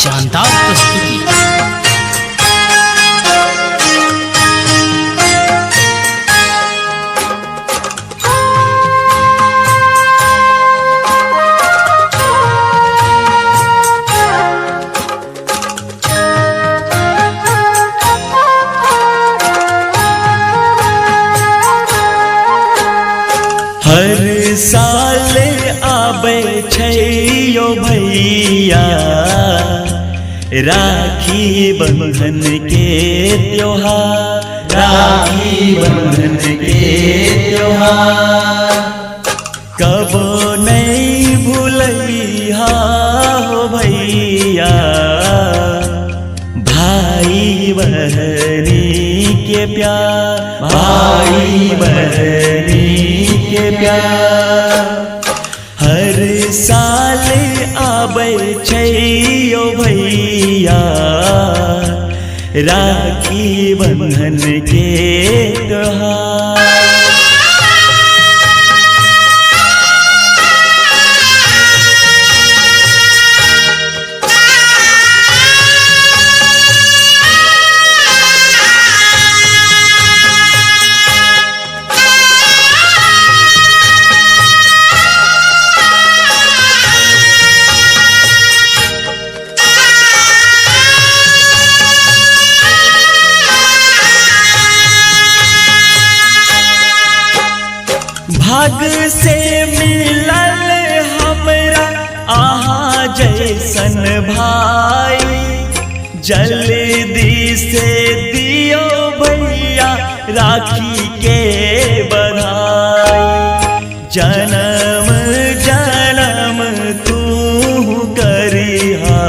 शानदार प्रस्तुति। हर साल आबे छै यो भैया राखी बंधन के त्योहार, राखी बंधन के त्योहार कबो नहीं भूलिहा हो भैया। भाई बहनी के प्यार, भाई बहनी के प्यार हर साल आबै छै यो भैया राखी बंधन के त्योहार। भाग से मिलल हमरा आहा जैसन भाई, जल्दी से दियो भैया राखी के बधाई। जन्म जन्म तू करिहा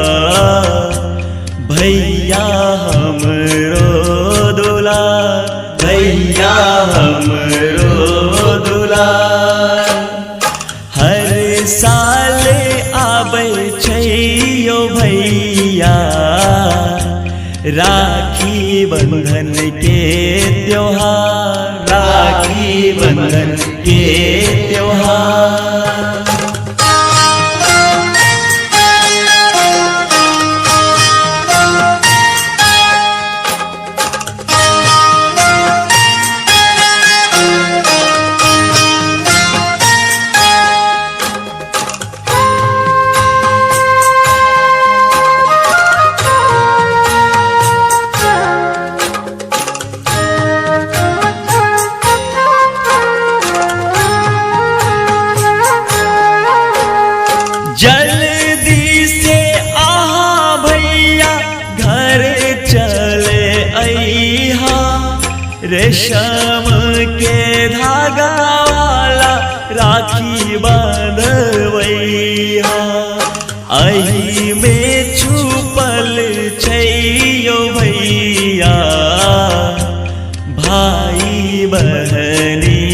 भैया हमरो दुलार, भैया हमरो हर साल आबै छै यो भैया राखी बंधन के त्योहार, राखी बंधन के त्योहार। जल्दी से आहा भैया घर चले अइहा, रेशम के धागा वाला राखी बांधवैहा। अही में छुपल छै यो भैया भाई बहनी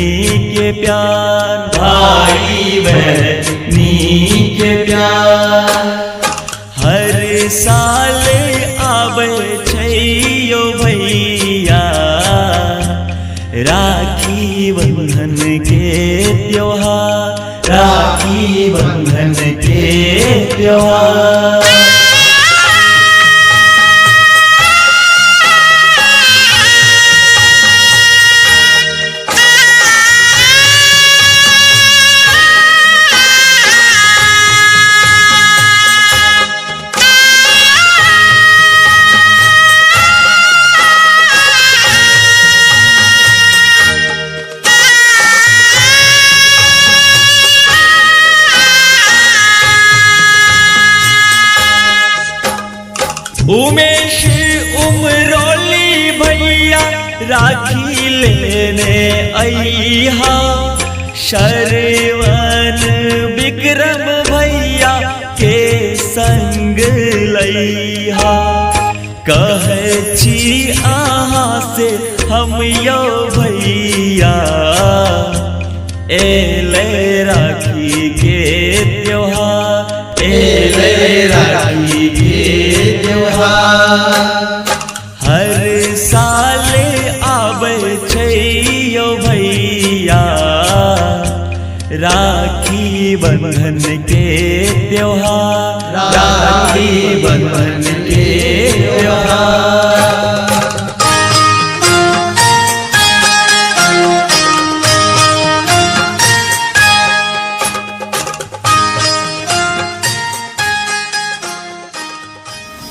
के प्यार, भाई बहनी के प्यार हर साल आबै छै यो भैया राखी बंधन के त्योहार, राखी बंधन के त्योहार। उमेश उमरोली भैया राखी लेने अइहा, शरवण विक्रम भैया के संग लइहा। कहै छी आहा से हम यो भैया एले राखी के त्योहार, एले राखी के त्योहार। हर साल आबै छै यो भैया राखी बंधन के त्योहार, राखी बंधन के त्योहार।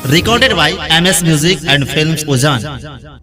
Recorded by MS Music and Films Ujjan.